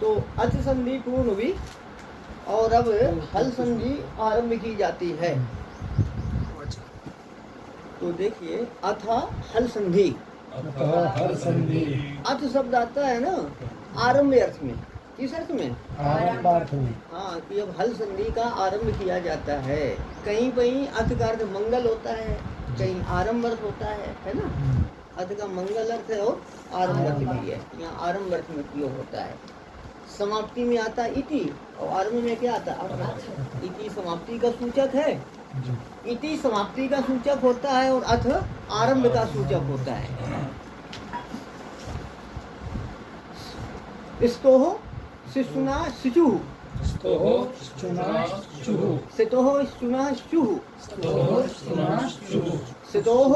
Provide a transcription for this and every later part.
तो अच संधि पूर्ण हुई और अब हल संधि आरंभ की जाती है। तो देखिए अथा हल संधि, अथ शब्द आता है ना आरंभ अर्थ में। किस अर्थ में? आरंभ अर्थ में। हाँ, कि अब हल संधि का आरंभ किया जाता है। कहीं कहीं अथ का अर्थ मंगल होता है, कहीं आरंभ अर्थ होता है ना। अथ का मंगल अर्थ है और आरंभ अर्थ भी है। यहाँ आरंभ अर्थ में प्रयोग होता है। समाप्ति में आता इति और आरंभ में क्या आता? अथ। इति समाप्ति का सूचक है, इति समाप्ति का सूचक होता है और अथ आरंभ का सूचक होता है। स्तोह शिशुना शिशु, सितोह शुना शुः, सितोह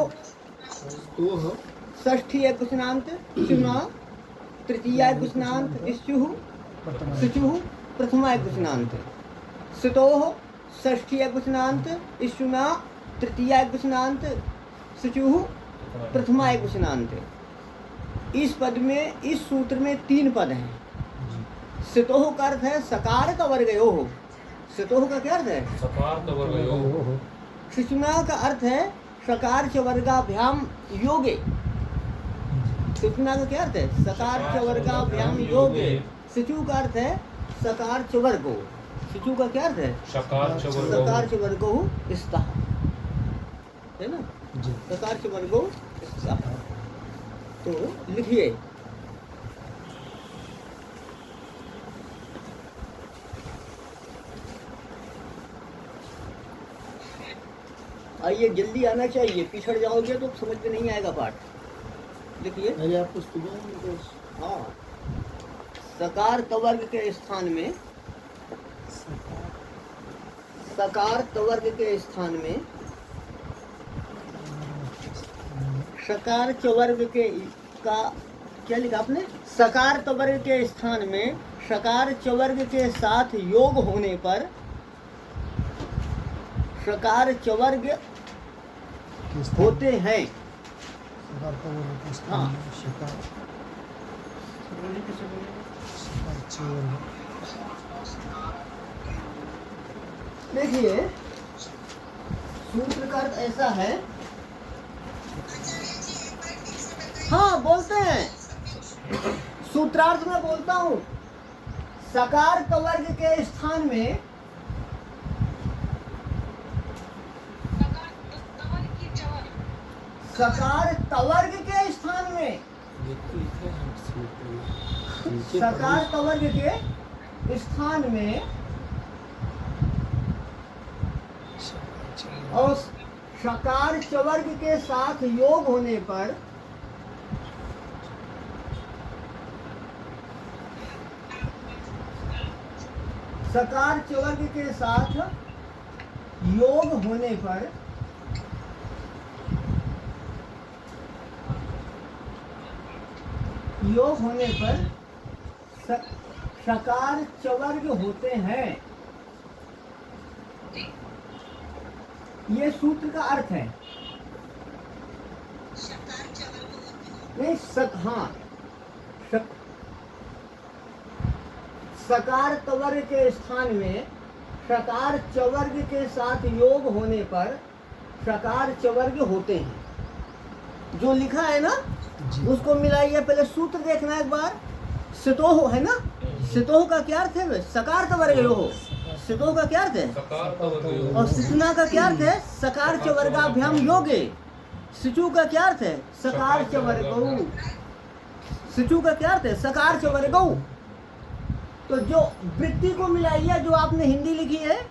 षष्ठी एक कुशनांत शुना, तृतीया एक कुशनांत शुः, शुचुः प्रथमा एक कुशनांत। सितोह षष्ठी एक कुशनांत शुना, तृतीया एक कुशनांत शुचुः प्रथमा एक कुशनांत। इस पद में, इस सूत्र में 3 पद हैं। सितोह का अर्थ है सकार का वर्गयोः। सितोह का क्या अर्थ है? सकार का वर्गयोः। शिशुना का अर्थ है सकार च वर्गाभ्याम योगे। शिशुना का क्या अर्थ है? सकार च वर्गाभ्याम योगे। शिशु का अर्थ है सकार च वर्गो। शिशु का क्या अर्थ है? सकार च वर्गो स्तः, है ना। सकार च वर्गो स्तः। तो लिखिए आइए, जल्दी आना चाहिए, पिछड़ जाओगे तो समझ में नहीं आएगा पाठ। लिखिए हाँ, सकार तवर्ग के स्थान में, सकार तवर्ग के स्थान में सकार चवर्ग के का क्या लिखा आपने? सकार तवर्ग के स्थान में सकार चवर्ग के साथ योग होने पर सकार चवर्ग होते हैं। हाँ, देखिए सूत्र का अर्थ ऐसा है। हाँ बोलते हैं, सूत्रार्थ में बोलता हूँ। सकार तवर्ग के स्थान में सकार तवर्ग के स्थान में सकार तवर्ग के स्थान में और सकार चवर्ग के साथ योग होने पर सकार चवर्ग के साथ योग होने पर सकार चवर्ग होते हैं। ये सूत्र का अर्थ है। नहीं हाँ, सकार तवर्ग के स्थान में सकार चवर्ग के साथ योग होने पर सकार चवर्ग होते हैं। जो लिखा है ना उसको मिलाइए। पहले सूत्र देखना एक बार। सितोह है ना, सितोह का क्या अर्थ है? सकार तवर्गयोः। सितोह का क्या अर्थ है? और सिचुना का क्या अर्थ है? सकार च वर्गाभ्याम योगे। सिचु का क्या अर्थ है? सकार च वर्गौ। सिचु का क्या अर्थ है? सकार च वर्गौ। तो जो वृत्ति को मिलाइए, जो आपने हिंदी लिखी है,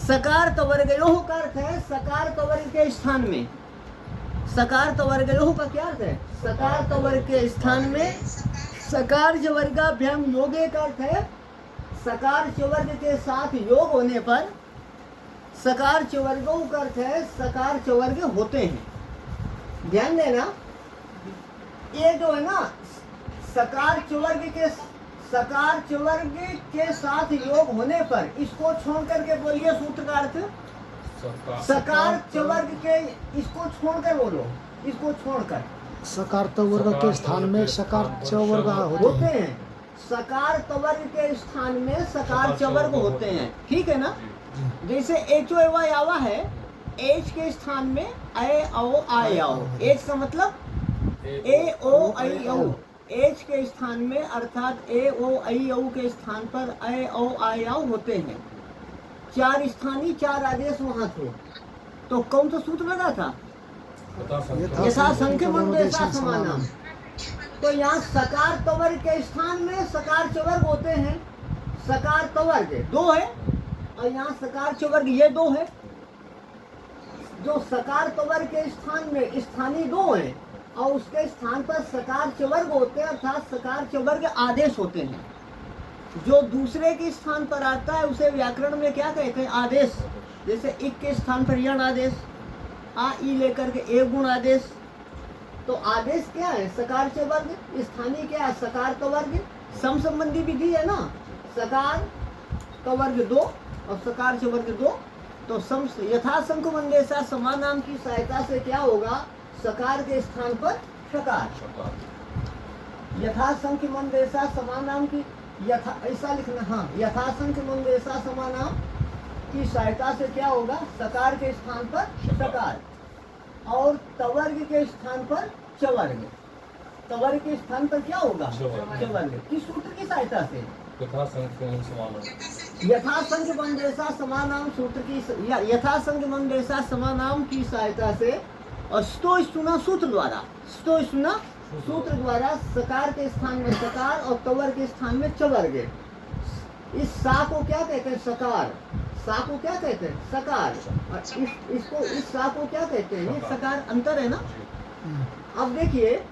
सकार तवर्गयोः का अर्थ है सकार तवर्ग के स्थान में। सकार तवर्गयोः का क्या अर्थ है? सकार तवर्ग के स्थान में सकार च वर्गाभ्याम योगे का अर्थ है सकार चवर्ग के साथ योग होने पर सकार चवर्गों का अर्थ है सकार चवर्ग होते हैं। ध्यान देना, ये जो है ना सकार चवर्ग के साथ योग होने पर, इसको छोड़ करके बोलिए सूत्र का अर्थ। सकार चवर्ग के, इसको छोड़कर बोलो, इसको छोड़कर। सकार तवर्ग के स्थान में सकार चवर्ग होते हैं। सकार तवर्ग के स्थान में सकार चवर्ग होते हैं, ठीक है ना। जैसे एचो एवा यावा है, एच के स्थान में ए औ आय आओ। एच का मतलब ए ओ आई औ। एच के स्थान में अर्थात ए ओ आई औ के स्थान पर ए ओ आय आओ होते हैं। चार स्थानीय चार आदेश वहाँ थे, तो कौन सा सूत्र लगा था? यथा संख्य मंदेशा समानम। तो यहाँ सकार तवर्ग के स्थान में सकार चवर्ग होते हैं। सकार तवर्ग दो है और यहाँ सकार चवर्ग ये दो है। जो सकार तवर्ग के स्थान में स्थानीय दो है और उसके स्थान पर सकार चवर्ग होते हैं, अर्थात सकार चवर्ग आदेश होते हैं। जो दूसरे के स्थान पर आता है उसे व्याकरण में क्या कहते हैं? आदेश। जैसे इक के स्थान पर यण आदेश, आ ई लेकर के एक गुण आदेश। तो आदेश क्या है? सकार चवर्ग। स्थानीय क्या है? सकार तवर्ग। सम संबंधी विधि है ना, सकार तवर्ग दो और सकार चवर्ग दो। तो सम यथा संख मंदेशा समानाम की सहायता से क्या होगा? सकार के स्थान पर सकार। यथा संख मंदेशा समानाम की यथा ऐसा लिखना, हाँ, यथा संख मंदेशा समानाम की सहायता से क्या होगा? सकार के स्थान पर सकार और तवर्ग के स्थान पर चवर्ग। तवर्ग के स्थान पर क्या होगा? चवर्ग। किस सूत्र की सहायता से? यथा संख्य मंदेशा समानाम सूत्र की, यथा संख्य मंदेशा समानाम की सहायता से और स्तो सुना सूत्र द्वारा, स्तो सुना सूत्र द्वारा सकार के स्थान में सकार और तवर्ग के स्थान में चवर्ग। इस सा को क्या कहते हैं? सकार। सा को क्या कहते हैं? सकार। और इसको इस सा को क्या कहते हैं? ये सकार। अंतर है ना। अब देखिए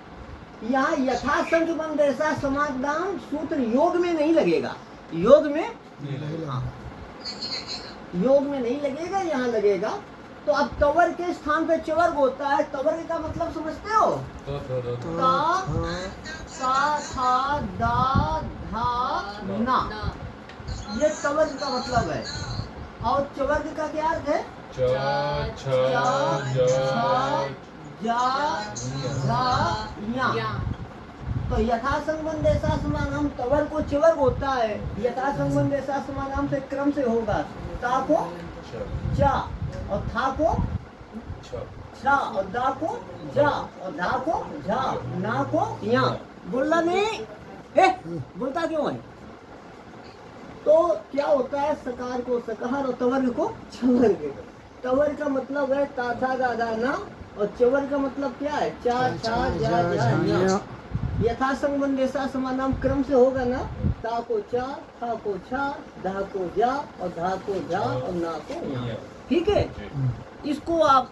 यहाँ यथा संख्य मंदेशा समानाम सूत्र योग में नहीं लगेगा। योग में योग में नहीं लगेगा, यहाँ लगेगा। तो अब तवर्ग के स्थान पे चवर्ग होता है। तवर्ग का मतलब समझते हो? ता, सा, था, दा, धा, ना, ये तवर्ग का मतलब है। और चवर्ग का क्या अर्थ है? तो यथा संबंधेशा समानाम तवर्ग को चवर्ग होता है। यथा संबंधेशा समानाम से क्रम से होगा। ता को चा और था को छा और दा को जा और धा को झा, ना को या। बोलना नहीं, बोलता क्यों है? तो क्या होता है? सकार को सकार और तवर्ग को चवर्ग। तवर्ग का मतलब है ता था गा धा ना और चवर्ग का मतलब क्या है? चा छा जा जा। यथा संबंधेशा समानाम क्रम से होगा ना। ता को चा, था को छा, धा को जा और धा को झा और ना को या। ठीक है। इसको आप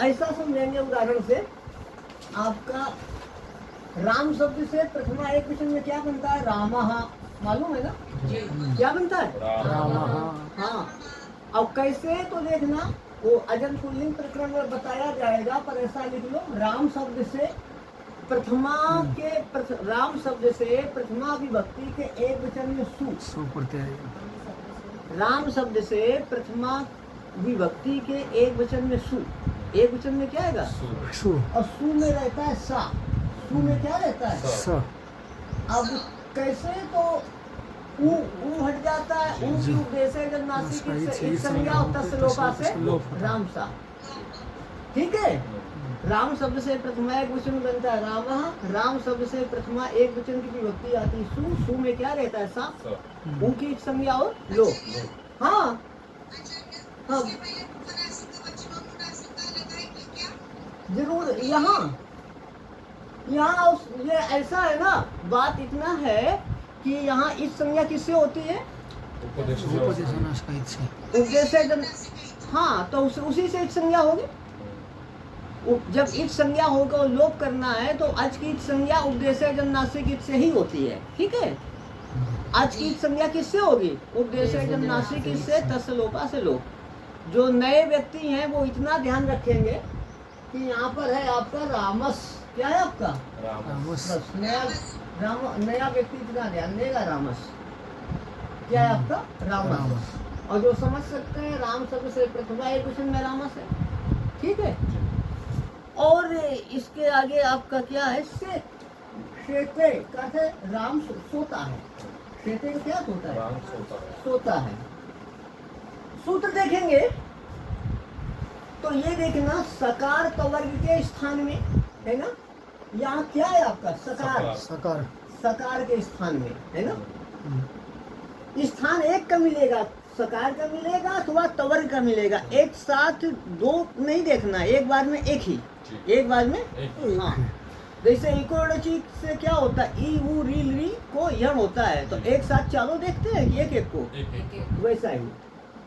ऐसा समझेंगे उदाहरण से। आपका राम शब्द से प्रथमा एक वचन में क्या बनता है? रामः। मालूम है ना? क्या बनता है? रामः। हाँ। अब कैसे तो देखना, वो अजन पुल्लिंग प्रकरण में बताया जाएगा, पर ऐसा लिख लो। राम शब्द से प्रथमा के राम शब्द से प्रथमा विभक्ति के एक वचन में सु पढ़ते हैं। राम शब्द से प्रथमा विभक्ति के एक वचन में सु, एक वचन में क्या आएगा? सु। और सु में रहता है सा। सु में क्या रहता है? सा। अब कैसे तो ऊ हट जाता है। ऊ की उपदेशे जब नासिक से एक संज्ञा और तस्लोपा से राम सा। ठीक है। राम शब्द से प्रथमा एक वचन बनता है रामः। राम शब्द से प्रथमा एक वचन की विभक्ति आती है सु। सु में क्या रहता है? सा। ऊ की एक संज्ञा और लो। हाँ हाँ जरूर। यहाँ ये ऐसा है ना, बात इतना है कि यहाँ इस संज्ञा किससे होती है? उपदेश से। हाँ, तो उसी से एक संज्ञा होगी। जब इच संज्ञा होगा और लोप करना है तो आज की संज्ञा उपदेशय जन नासिक से ही होती है। ठीक है। आज की संज्ञा किससे होगी? उपदेशय जन नासिक से तस्लोपा से लोप। जो नए व्यक्ति हैं वो इतना ध्यान रखेंगे कि यहाँ पर है आपका रामस। क्या है आपका? रामस। बस नया व्यक्ति इतना ध्यान देगा रामस। क्या है आपका? रामस। और जो समझ सकते हैं राम शब्द से प्रथमा एक वचन में रामस है। ठीक है। और इसके आगे आपका क्या है? से श्वेते कहते राम सोता है। श्वेते का क्या होता है? राम सोता है। सोता है। सूत्र देखेंगे तो ये देखना सकार तवर्ग के स्थान में है ना, यहाँ क्या है आपका सकार, सकार सकार के स्थान में है ना, स्थान एक का मिलेगा, सकार का मिलेगा अथवा तवर्ग का मिलेगा। एक साथ दो नहीं देखना, एक बार में एक ही, एक बार में एक। हाँ। जैसे इकोड़ची से क्या होता है, ई उ री ली को यण होता है, तो एक साथ चारों देखते हैं कि एक एक को, एक वैसा ही।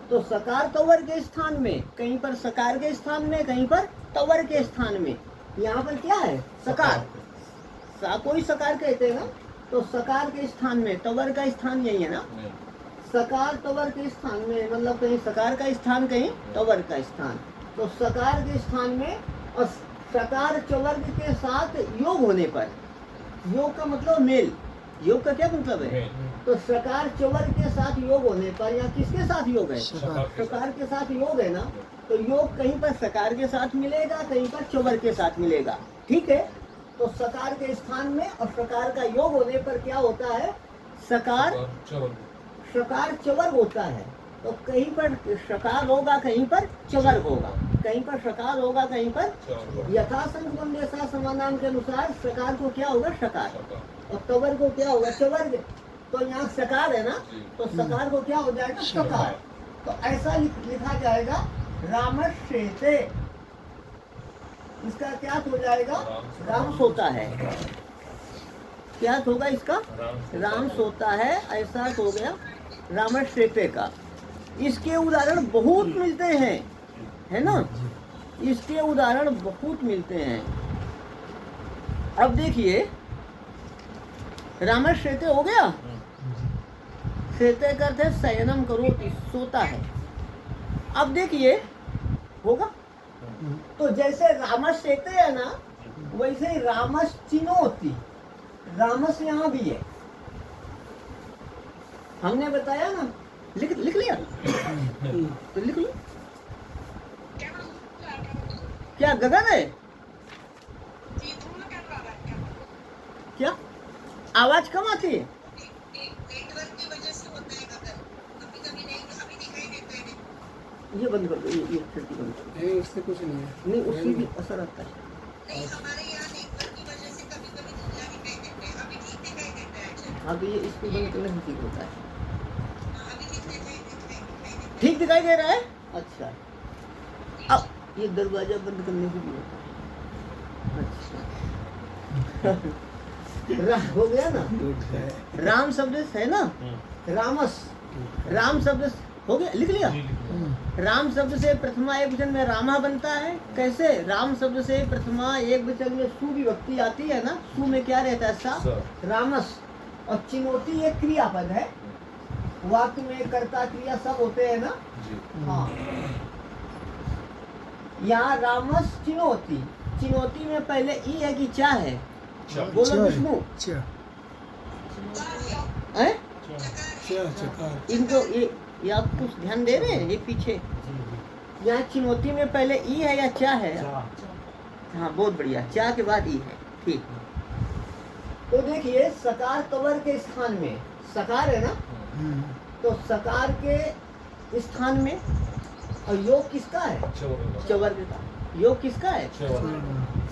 तो सकार तवर के स्थान में, कहीं पर सकार के स्थान में, कहीं पर तवर के स्थान में। यहाँ पर क्या है सकार, कोई सकार कहते हैं ना, तो सकार के स्थान में तवर का स्थान यही है ना, सकार तवर के स्थान में, मतलब कहीं सकार का स्थान कहीं तवर का स्थान। तो सकार के स्थान में और सकार चवर्ग के साथ योग होने पर, योग का मतलब मेल, योग का क्या मतलब है, तो सकार चवर्ग के साथ योग होने पर, या किसके साथ योग है, सकार के साथ योग है ना, तो योग कहीं पर सकार के साथ मिलेगा, कहीं पर चवर्ग के साथ मिलेगा। ठीक है, तो सकार के स्थान में और सकार का योग होने पर क्या होता है, सकार सकार चवर्ग होता है। तो कहीं पर सकार होगा, कहीं पर चवर्ग होगा, कहीं पर सकार होगा, कहीं पर यथा संबंधेशा समानाम के अनुसार सकार को क्या होगा सकार, और तवर को क्या होगा चवर्ग। तो यहाँ सकार है ना, तो सकार को क्या हो जाएगा सकार। तो ऐसा लिखा जाएगा रामश्वेते, इसका क्या हो जाएगा, राम सोता है। क्या होगा इसका, राम सोता है, ऐसा हो गया रामश्वेते का। इसके उदाहरण बहुत मिलते हैं, है ना, इसके उदाहरण बहुत मिलते हैं। अब देखिए रामश्वेते हो गया, श्वेते करते शयनम करोति, सोता है। अब देखिए होगा, तो जैसे रामश्वेते है ना, वैसे ही रामश्चिनोति, रामस यहाँ भी है, हमने बताया ना, लिख लिया तो लिख लो। क्या गगन है, क्या आवाज कम आती है, ये बंद कर दो, ये खिड़की बंद कर दो। उससे कुछ नहीं है, नहीं उससे भी असर आता है। हाँ तो ये इसको बंद करने से ठीक होता है, ठीक दिखाई दे रहा है। अच्छा, अब ये दरवाजा बंद करने से भी होता है। अच्छा हो गया ना, राम शब्द है ना, रामस, राम शब्द हो गया, लिख लिया। राम शब्द से प्रथमा एक वचन में रामा बनता है। कैसे, राम शब्द से प्रथमा एक वचन में सु विभक्ति आती है ना, सु में क्या रहता है सा, रामस। और चिनोती एक क्रियापद है, वाक्य में कर्ता क्रिया सब होते हैं ना। हाँ, यहाँ रामस चिनोती, चिनोती में पहले ई है कि चा है, बोलो विष्णु है। इनको ये आप कुछ ध्यान दे रहे हैं, ये पीछे यहाँ चिनोती में पहले ई है या चा है, हाँ बहुत बढ़िया, चा के बाद ई है, ठीक। तो देखिए सकार तवर के स्थान में, सकार है ना, तो सकार के स्थान में, और योग किसका है, चवर्ग का। योग किसका है,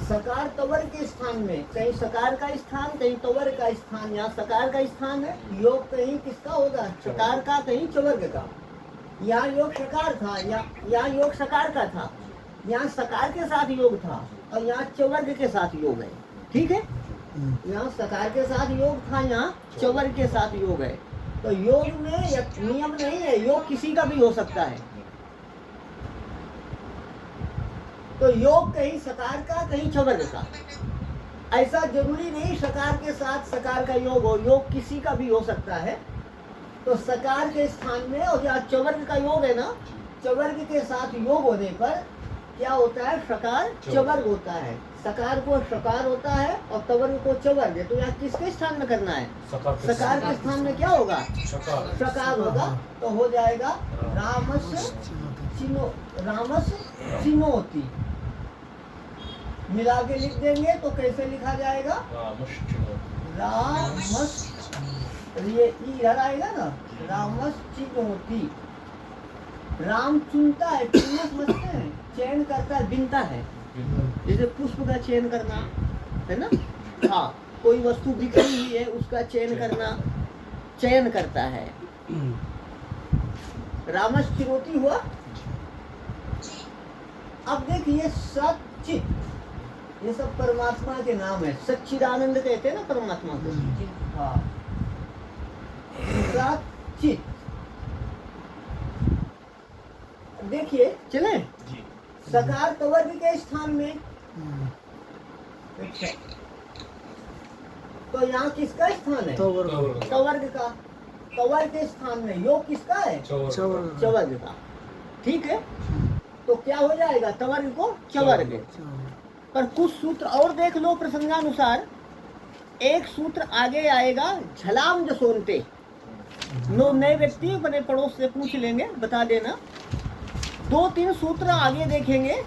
सकार तवर के स्थान में, कहीं सकार का स्थान, कहीं तवर का स्थान। यहाँ सकार का स्थान है, योग कहीं किसका होगा, सकार का, कहीं चवर्ग का। यहाँ योग सकार था, यहाँ योग सकार का था, यहाँ सकार के साथ योग था, और यहाँ चवर्ग के साथ योग है। ठीक है, यहाँ सकार के साथ योग था, यहाँ चवर्ग के साथ योग है। तो योग में नियम नहीं है, योग किसी का भी हो सकता है। तो योग कहीं सकार का, कहीं चवर्ग का, ऐसा जरूरी नहीं सकार के साथ सकार का योग हो, योग किसी का भी हो सकता है। तो सकार के स्थान में, और जहाँ चवर्ग का योग है ना, चवर्ग के साथ योग होने पर क्या होता है, सकार चवर्ग होता है। सकार को सकार होता है और तवर्ग को चवर्ग। तो यहाँ किसके स्थान में करना है, सकार के स्थान में क्या होगा, सकार होगा। तो हो जाएगा रामस चिनो, रामस चिनोती, मिला के लिख देंगे तो कैसे लिखा जाएगा, रामस, ये ई इधर आएगा ना, रामश्चिनोति। राम चुनता है, चुनना समझते हैं, चयन करता है, बिनता है, जैसे पुष्प का चयन करना है ना। हाँ, कोई वस्तु बिखरी हुई है उसका चयन करना, चयन करता है। रामश्चिनोति हुआ। अब देखिए सच्चित, ये सब परमात्मा के नाम है। सच्चिदानंद कहते हैं ना परमात्मा को। हाँ, सच्चित। देखिए चले, सकार तवर्ग के स्थान में, तो यहाँ किसका स्थान है? तवर्ग का। तवर्ग के स्थान में योग किसका है? चवर्ग का। ठीक है, तो क्या हो जाएगा? तवर्ग को चवर्ग। पर कुछ सूत्र और देख लो प्रसंगानुसार। एक सूत्र आगे आएगा झलाम जसोनते। नो नए व्यक्ति अपने पड़ोस से पूछ लेंगे, बता देना। 2-3 सूत्र आगे देखेंगे।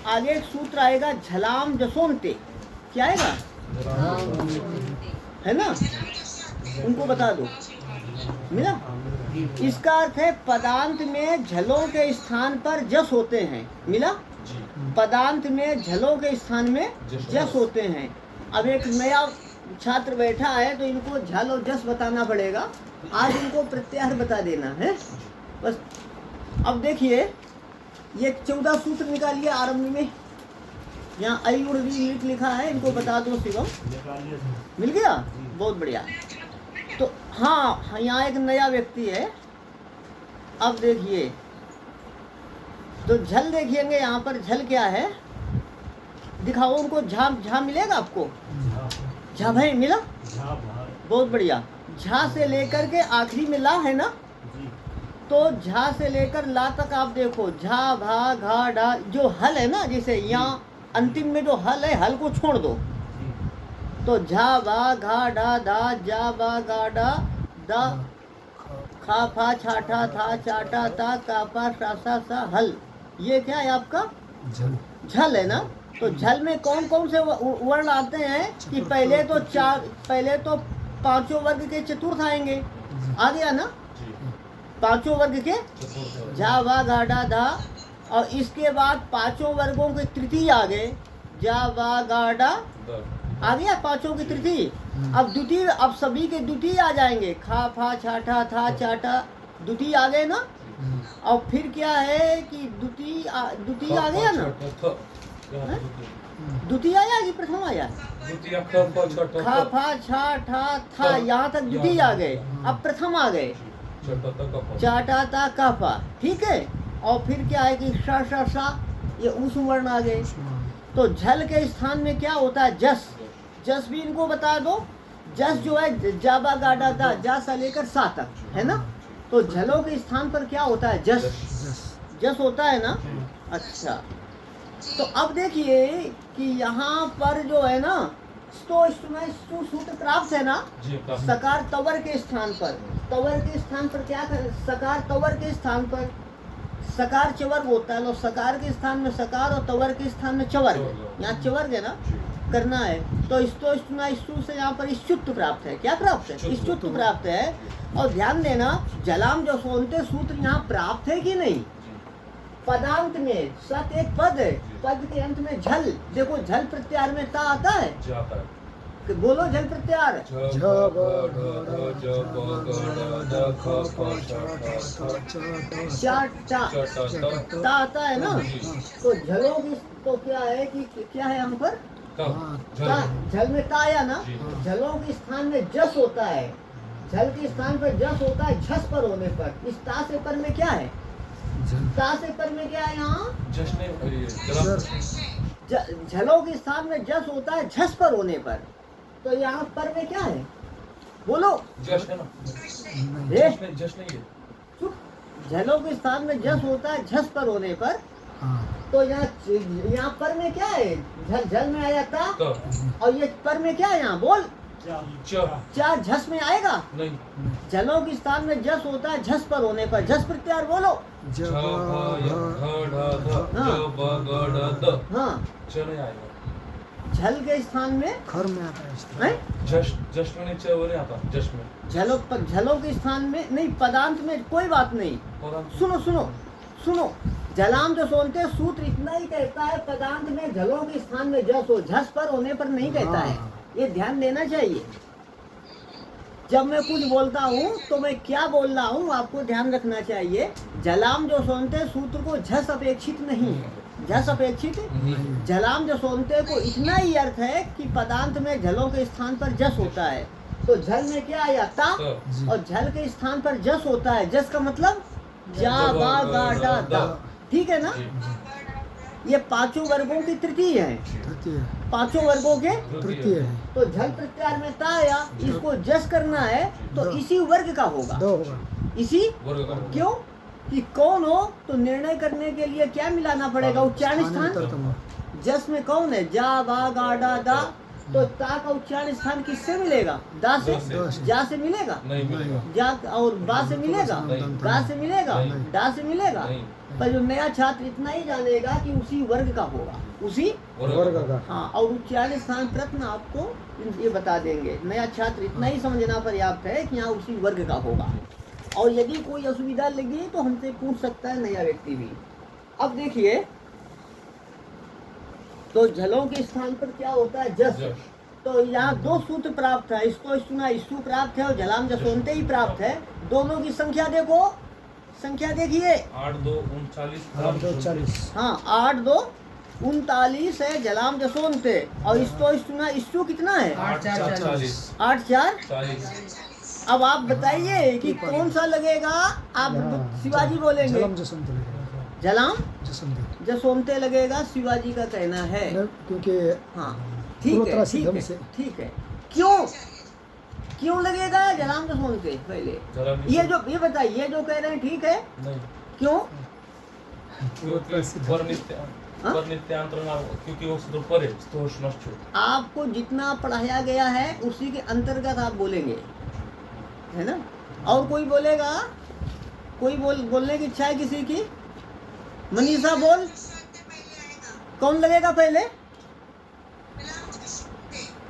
आगे एक सूत्र आएगा झलाम जसोनते। क्या आएगा? है ना, उनको बता दो। मिला? इसका अर्थ है पदांत में झलों के स्थान पर जस होते हैं। मिला? पदांत में झलों के स्थान में जस होते हैं। अब एक नया छात्र बैठा है तो इनको झल और जस बताना पड़ेगा। आज इनको प्रत्याहार बता देना है बस। अब देखिए ये 14 सूत्र निकालिए आरंभ में। यहाँ आई और री लिखा है, इनको बता दो शिवम। मिल गया? बहुत बढ़िया। तो हाँ, यहाँ एक नया व्यक्ति है। अब देखिए तो झल देखेंगे, यहाँ पर झल क्या है दिखाओ उनको। झा मिलेगा आपको? झा भाई मिला? बहुत बढ़िया। झा से लेकर के आखिरी में ला है ना, तो झा से लेकर ला तक आप देखो। झा भा घा डा, जो हल है ना, जैसे यहाँ अंतिम में जो हल है, हल को छोड़ दो तो झा भा घा डा धा जा बा गा डा दा खा फा छा ठा था चाटा ता का पा सा सा सा हल। ये क्या है आपका? झल है ना। तो झल में कौन कौन से वर्ण आते हैं कि पहले तो 5 वर्ग के चतुर्थ आएंगे। आ गया ना? 5 वर्ग के झा वा गा डा धा, और इसके बाद 5 वर्गों के तृतीय आ गए। जा वा गा डा आ गया 5 की तृतीय। अब द्वितीय, अब सभी के द्वितीय आ जाएंगे। खा फा छाठा था चाटा, द्वितीय आ गए ना। और फिर क्या है कि द्वितीय आ गया ना। द्वितीय आया कि प्रथम आया? खा फा छा ठा था, यहाँ तक द्वितीय आ गए। अब प्रथम आ गए चाटा ता काफा। ठीक है, और फिर क्या है कि सा सा सा, ये उस वर्ण आ गए। तो झल के स्थान में क्या होता है? जस। जस भी इनको बता दो। जस जो है जाबा गाडा दा, जा से लेकर सा तक है ना। तो झलों के स्थान पर क्या होता है? जस। जस होता है ना। अच्छा, तो अब देखिए कि यहाँ पर जो है ना, सूत्र प्राप्त है ना सकार तवर के स्थान पर। तवर के स्थान पर क्या कर? सकार तवर के स्थान पर सकार चवर्ग होता है। लो, सकार के स्थान में सकार और तवर के स्थान में चवर्ग। यहाँ चवर्ग है ना, करना है। तो स्तु से यहाँ पर स्तुत्व प्राप्त है। क्या प्राप्त है? स्तुत्व प्राप्त है। और ध्यान देना, जलाम जो सोनते सूत्र यहाँ प्राप्त है कि नहीं? पदांत में सत एक पद है, पद के अंत में झल। देखो झल प्रत्याहार में ता आता है। बोलो झल प्रत्याहार। ता आता है ना। तो झलों की तो क्या है कि क्या है यहाँ पर? झल में ता आया ना। झलों के स्थान में जस होता है। झल के स्थान पर जस होता है झस पर होने पर। इस ता से पर में क्या है? ता से पर में क्या है यहाँ? झलों के स्थान में जस होता है झस पर होने पर। तो यहाँ पर में क्या है? बोलो। जश्न चुप। झलों के स्थान में जस होता है झस पर होने पर। तो यहाँ पर में क्या है? झल में आया था। और ये पर में क्या है यहाँ? बोल। क्या झस में आएगा? नहीं। झलों के स्थान में जस होता है झस पर होने पर। झस प्रत्याहार बोलो। हाँ, झल के स्थान में खर में आता है इस तरह। हैं? जस्ट में नीचे वो नहीं आता जस्ट में झलों के स्थान में नहीं, पदांत में कोई बात नहीं। सुनो सुनो सुनो, जलाम जो सोनते सूत्र इतना ही कहता है, पदांत में झलों के स्थान में जस हो, झस पर होने पर नहीं कहता है। ये ध्यान देना चाहिए। जब मैं कुछ बोलता हूँ तो मैं क्या बोल रहा हूँ आपको ध्यान रखना चाहिए। जलाम जो सोनते सूत्र को झस अपेक्षित नहीं, झस अपेक्षित जलाम जो सोनते को इतना ही अर्थ है कि पदांत में झलों के स्थान पर जस होता है। तो झल में क्या आया ता, और झल के स्थान पर जस होता है। जस का मतलब जा बा गा डा दा, ठीक है ना। ये पांचों वर्गों की तृतीय है, पांचों वर्गों के तृतीय है। तो झल प्रत्यार में ता आया, इसको जस करना है तो इसी वर्ग का होगा, दो होगा। इसी वर्ग का। क्यों कि कौन हो तो निर्णय करने के लिए क्या मिलाना पड़ेगा, उच्चारण स्थान। स्थान जस में कौन है, जा बा गा डा दा, तो ता का उच्चारण स्थान किससे मिलेगा, दा से, दा से। जा से मिलेगा, नहीं मिलेगा। जा और बा से मिलेगा, नहीं। गा से मिलेगा, नहीं। डा से मिलेगा। नहीं। पर जो नया छात्र इतना ही जानेगा कि उसी वर्ग का होगा, उसी वर्ग का। हाँ। और उच्चारण स्थान प्रश्न आपको ये बता देंगे। नया छात्र इतना ही समझना पर्याप्त है कि यहाँ उसी वर्ग का होगा। और यदि कोई असुविधा लगी तो हमसे पूछ सकता है नया व्यक्ति भी। अब देखिए, तो झलों के स्थान पर क्या होता है, जस। तो यहाँ दो सूत्र प्राप्त है, इसको सुना ईसु प्राप्त है और झलाम जसोनते ही प्राप्त है। दोनों की संख्या देखो, संख्या देखिए 8 2 39 8 2 40। हाँ 8 2 39 है झलाम जसोनते, और इसको सुना ईसु कितना है 8 4 40 8 4। 40। अब आप बताइए कि कौन सा लगेगा। आप शिवाजी बोलेंगे झलम जसंत लगेगा। झलाम जसंत जसोनते लगेगा, शिवाजी का कहना है। क्योंकि हाँ ठीक है, पूर्वोत्तरा ठीक सिद्धम है, से। ठीक है। क्यों क्यों लगेगा जलाम जसोनते पहले ये जो ये बताइए, ये जो कह रहे हैं ठीक है, नहीं क्यों क्योंकि हाँ? पर नित्यांतर ना, क्योंकि वो सूत्र पर है तो नष्ट हो। आपको जितना पढ़ाया गया है उसी के अंतर्गत आप बोलेंगे, है ना। और कोई बोलेगा, कोई बोलने की इच्छा है किसी की। मनीषा बोल, कौन लगेगा पहले,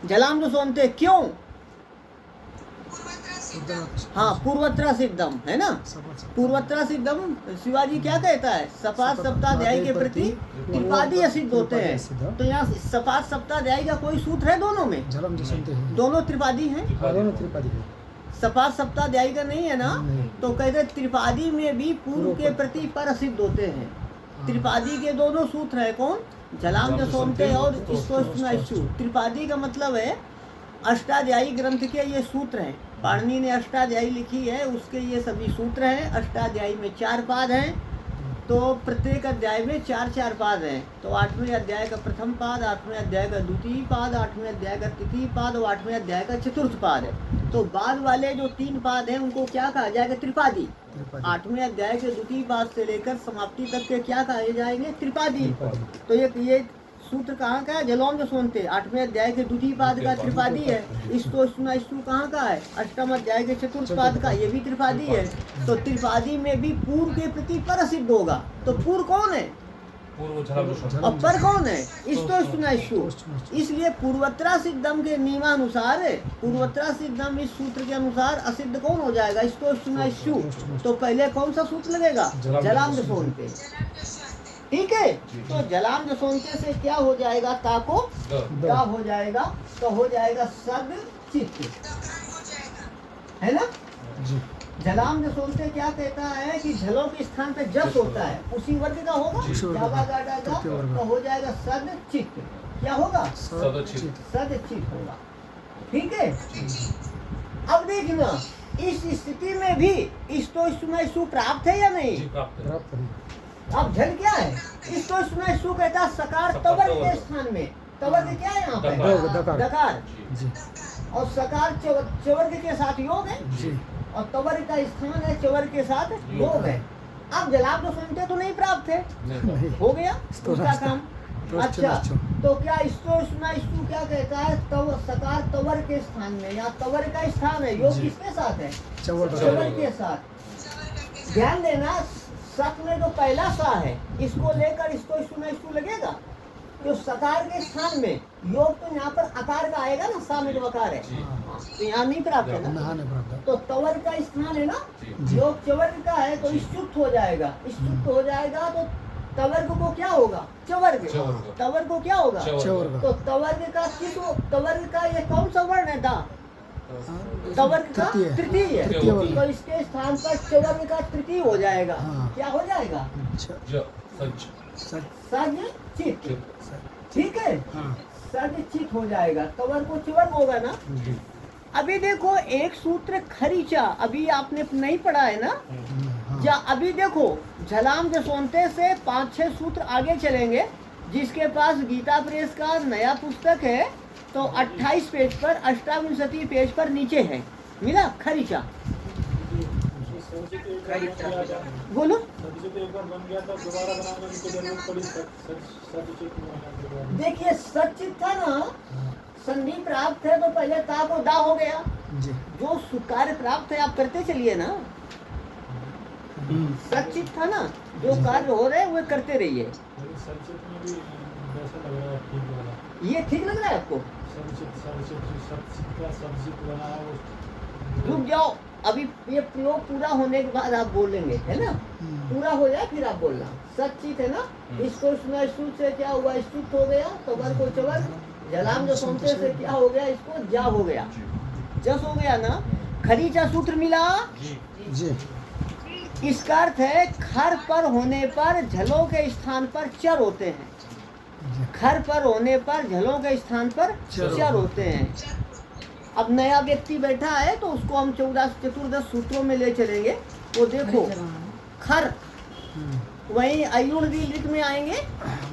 जलाम जो सोनते। क्यों, हाँ पूर्वत्रा सिद्धम है ना, पूर्वत्रा सिद्धम। शिवाजी क्या कहता है, सपात सप्ताध्यायी के प्रति त्रिपादी असिद्ध होते हैं। तो यहाँ सपात सप्ताध्यायी का कोई सूत्र है दोनों में, झलम जसंत है। दोनों त्रिपादी हैं। दोनों त्रिपादी है। सपात सप्ताध्यायी का नहीं है ना, नहीं। तो कहते त्रिपादी में भी पूर्व के प्रति पर सिद्ध होते हैं। त्रिपादी के दोनों सूत्र है, कौन, झलाम जसोनते और ईसु। त्रिपादी का मतलब है अष्टाध्यायी ग्रंथ के ये सूत्र हैं। पाणिनि ने अष्टाध्यायी लिखी है, उसके ये सभी सूत्र हैं। अष्टाध्यायी में 4 पाद हैं, तो प्रत्येक अध्याय में 4 पाद हैं। तो 8वें अध्याय का प्रथम पाद, 8वें अध्याय का द्वितीय पाद, 8वें अध्याय का तृतीय पाद और 8वें अध्याय का चतुर्थ पाद है। तो बाद वाले जो 3 पाद हैं उनको क्या कहा जाएगा, त्रिपादी। 8वें अध्याय के द्वितीय पाद से लेकर समाप्ति तक के क्या कहे जाएंगे, त्रिपादी। तो ये सूत्र कहाँ का है, जलाम जसोनते 8वें अध्याय के द्वितीय पाद का त्रिपादी है। इसको सुना ईसु कहाँ का है, 8वें अध्याय के चतुर्थ पाद का, ये भी त्रिपादी है। तो त्रिपादी में भी पूर्व के प्रति पर सिद्ध होगा। तो पूर्व कौन है, पूर्व झलाम जसोनते और पर कौन है, इसको सुना ईसु। इसलिए पूर्वत्रा सिद्धम के नियमानुसार, पूर्वत्रा सिद्धम इस सूत्र के अनुसार असिद्ध कौन हो जाएगा, इसको सुना ईसु। तो पहले कौन सा सूत्र लगेगा, जलाम जसोनते, ठीक है। तो जलाम जसोनते से क्या हो जाएगा, ताको क्या हो जाएगा, तो हो जाएगा सद चित्त, है ना। जी। जलाम जसोनते क्या कहता है कि झलों के स्थान पे जस होता है, उसी वर्ग का होगा, जावा गाडा का, तो हो जाएगा सद चित्त। क्या होगा, सदचित। सद चित्त होगा, ठीक है। अब देखना, इस स्थिति में भी ईसु प्राप्त है या नहीं, प्राप्त है। अब झल क्या है, इसको सुना सु कहता सकार तवर्ग के स्थान में। तवर्ग क्या है यहाँ पे, दकार। जी। और सकार चवर्ग के साथ योग है, जी। और तवर्ग का स्थान है चवर्ग के साथ योग है। अब जलाब जो सुनते तो नहीं प्राप्त है, नहीं। हो गया उसका काम। अच्छा, तो क्या इसको सुना इसको क्या कहता है, सकार तवर्ग के स्थान में, यहाँ तवर्ग का स्थान है, योग किसके साथ है, चवर्ग के साथ। ध्यान देना, सत में जो पहला सा है, इसको लेकर इसको सुना इसको लगेगा। तो सकार के स्थान में योग तो यहाँ पर आकार का आएगा ना, सा में जो आकार है, जी। हाँ, तो यहाँ नहीं प्राप्त है ना। नहाने प्राप्त तो तवर का स्थान है ना, जी। योग चवर्ग का है तो स्तुत हो जाएगा, स्तुत हो जाएगा तो तवर्ग को क्या होगा, चवर्ग, चवर्ग। तवर्ग को क्या होगा, चवर्ग। तो तवर्ग का किस, तवर्ग का ये कौन सा वर्ण है, दा, तवर्ग का तृतीय। तृतीय, तृतीय वर्ग। तो इसके स्थान पर चवर्ग का तृतीय हो जाएगा, हाँ। क्या हो जाएगा, ज सच सच सज चित, चित। ठीक है, हाँ सज चित हो जाएगा, तवर्ग को चवर्ग होगा ना। जी। अभी देखो एक सूत्र खरीचा, अभी आपने नहीं पढ़ा है ना, हाँ या अभी देखो झलाम जसवंते से 5-6 सूत्र आगे चलेंगे, जिसके पास गीता प्रेस का नया पुस्तक है तो 28 पेज पर, 28 पेज पर नीचे है, मिला खरीचा, बोलो। एक बार बन गया था, दोबारा बनाने की जरूरत पड़ी, सचित देखिए सचित था ना, संधि प्राप्त है तो पहले ता को दा हो गया, जी जो कार्य प्राप्त है आप करते चलिए ना, सचित था ना, जो कार्य हो रहे हैं वो करते रहिए। सचित में भी वैसा लग रहा है, ठीक वाला ये ठीक लग रहा है आपको, सचित बना है वो। रुक जाओ, अभी ये प्रयोग पूरा होने के बाद आप बोलेंगे, है ना, पूरा हो जाए फिर आप बोलना। सचित है ना, इसको सुना, स्तुत से क्या हुआ, स्तुत हो गया, तवर को चवर, जलाम जो सुनते से क्या हो गया, इसको जा हो गया, जस हो गया ना। खरीचा सूत्र मिला, जी इसका अर्थ है खर पर होने पर झलों के स्थान पर चर होते हैं, जी खर पर होने पर झलों के स्थान पर चर होते हैं। अब नया व्यक्ति बैठा है तो उसको हम 14 सूत्रों में ले चलेंगे, वो देखो खर वही अयुण लिख में आएंगे,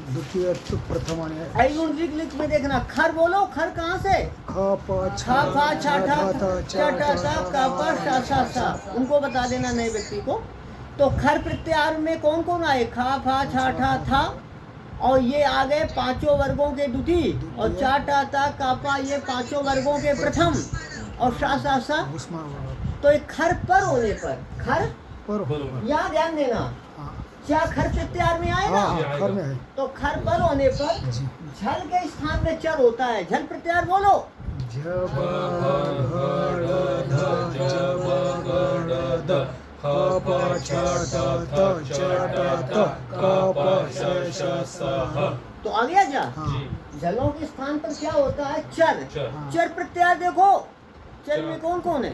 द्वितीय तो प्रथम आने अयुण लिख में देखना, खर बोलो, खर कहाँ से, खा पा खा फा छा ठा चा टा सा का पा शा सा सा, उनको बता देना नए व्यक्ति को। तो खर प्रत्याहार में कौन कौन आए, खा फा छा ठा था, और ये आ गए पांचों वर्गों के द्वितीय, और चा टा ता का पा ये पांचों वर्गों के प्रथम, और शा सा सा। तो एक खर पर होने पर, खर पर यहाँ ध्यान देना, हाँ क्या खर प्रत्याहार में आएगा, हाँ खर में है तो खर पर होने पर जी झल के स्थान में चर होता है, झल प्रत्याहार बोलो, जब तो आ गया जा। हाँ झलों के स्थान पर क्या होता है, चर, चर प्रत्याहार देखो, चर में कौन कौन है,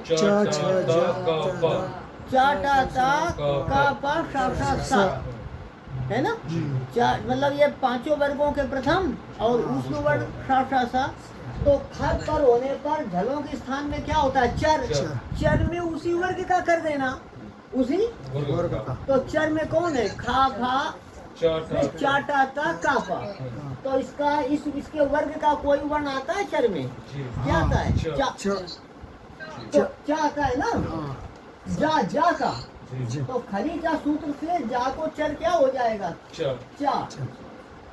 चा टा ता का पा शा सा सा, है ना, मतलब ये पांचों वर्गों के प्रथम और उसमें वर्ग शा सा सा। तो खर पर होने पर झलों के स्थान में क्या होता है, चर, चर में उसी वर्ग का कर देना, उसी वर्ग का तो चर में कौन है, खा फा चा टा ता का पा, तो इसका इसके वर्ग का कोई वर्ण आता है चर में, क्या आता है, चा, तो चा आता है ना, जा का, तो खरीचा सूत्र से जा को चर क्या हो जाएगा, चा,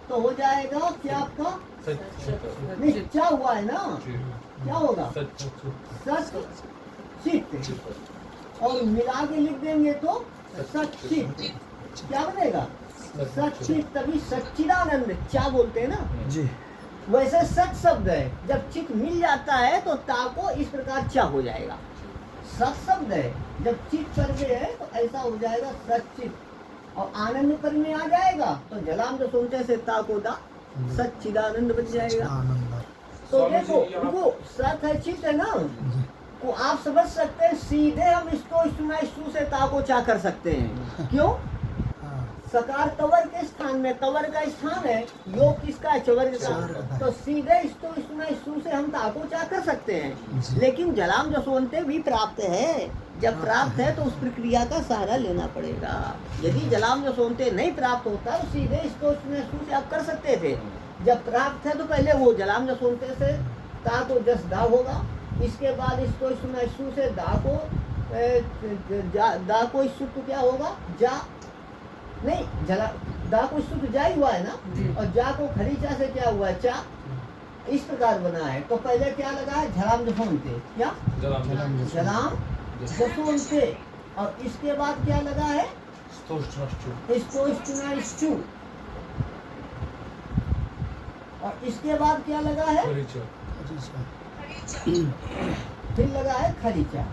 तो हो जाएगा क्या आपका, नहीं चा हुआ है ना, क्या होगा, सच चित, और मिला के लिख देंगे तो सचित, क्या बनेगा, सचित, तभी सच्चिदानंद चा बोलते हैं ना जी वैसे सच शब्द है, जब चित मिल जाता है तो ता को इस प्रकार चा हो जाएगा, सच शब्द है, जब चित पर में है तो ऐसा हो जाएगा सचित, और आनंद पर में आ जाएगा तो जलाम जो सुनते से ता को दा सच्चिदानंद बन जाएगा। आनंद तो देखो रुको, सत है चित है ना, को आप समझ सकते हैं, सीधे हम इसको इष्टु से ता को चा कर सकते हैं, क्यों, सकार तवर के स्थान में, तवर का स्थान है, योग किसका है, चवर्ग का, तो सीधे इष्टु से हम ता को चा कर सकते हैं। लेकिन जलाम जसवंते भी प्राप्त है, जब प्राप्त है तो उस प्रक्रिया का सहारा लेना पड़ेगा। यदि जलाम जसवंते नहीं प्राप्त होता तो सीधे इष्टु से आप कर सकते थे, जब प्राप्त है तो पहले वो जलाम जसवंते से ता को जस दा होगा, इसके बाद इसको इष्टु से दा को इष्टु क्या होगा, जा, नहीं जला दा को शुद्ध जा ही हुआ है ना, और जा को खरीचा से क्या हुआ, चा, इस प्रकार बना है। तो पहले क्या लगा है, झलाम जसवंते, क्या झलाम जसवंते, और इसके बाद क्या लगा है, इसको इष्टु, और इसके बाद क्या लगा है? खरीचा फिर लगा है खरीचा।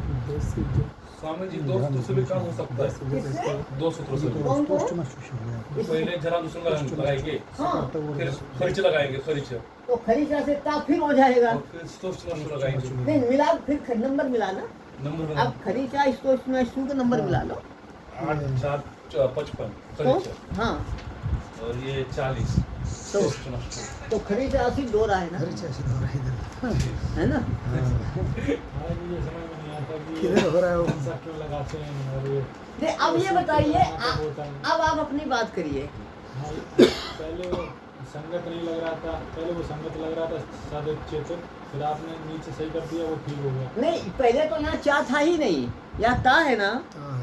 स्वामी जी दो सूत्र से भी काम हो सकता है, किससे? दो सूत्रों से भी। कौन कौन? पोस्ट पहले जरा दूसरा लगाएंगे, हाँ, फिर खरीचा लगाएंगे, खरीचा, तो खरीचा से ता फिर हो जाएगा। और फिर स्तोष्ण लगाएंगे, नहीं मिला, फिर नंबर मिलाना। नंबर अब खरीचा स्तोष्ण का नंबर मिला लो। 8 4 55 तो खरीचा, हाँ, और ये 40 स्तोष्ण। तो खरीचा 80 दो रहा है ना, है ना? हाँ, मुझे समझ में नहीं आता कि ये किधर हो रहा है वो? ऐसा क्यों लगाते हैं और ये नहीं, अब ये बताइए, होता है। अब आप अपनी बात करिए। हाँ, पहले वो संगत नहीं लग रहा था, पहले वो संगत लग रहा था साधक चेतन, फिर आपने नीचे सही कर दिया, वो ठीक हो गया। नहीं, पहले तो यहाँ चा था ही नहीं, यहाँ ता है ना। हाँ,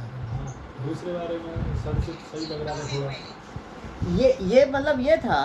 दूसरे बारे में सबसे सही लग रहा था थोड़ा। ये मतलब ये था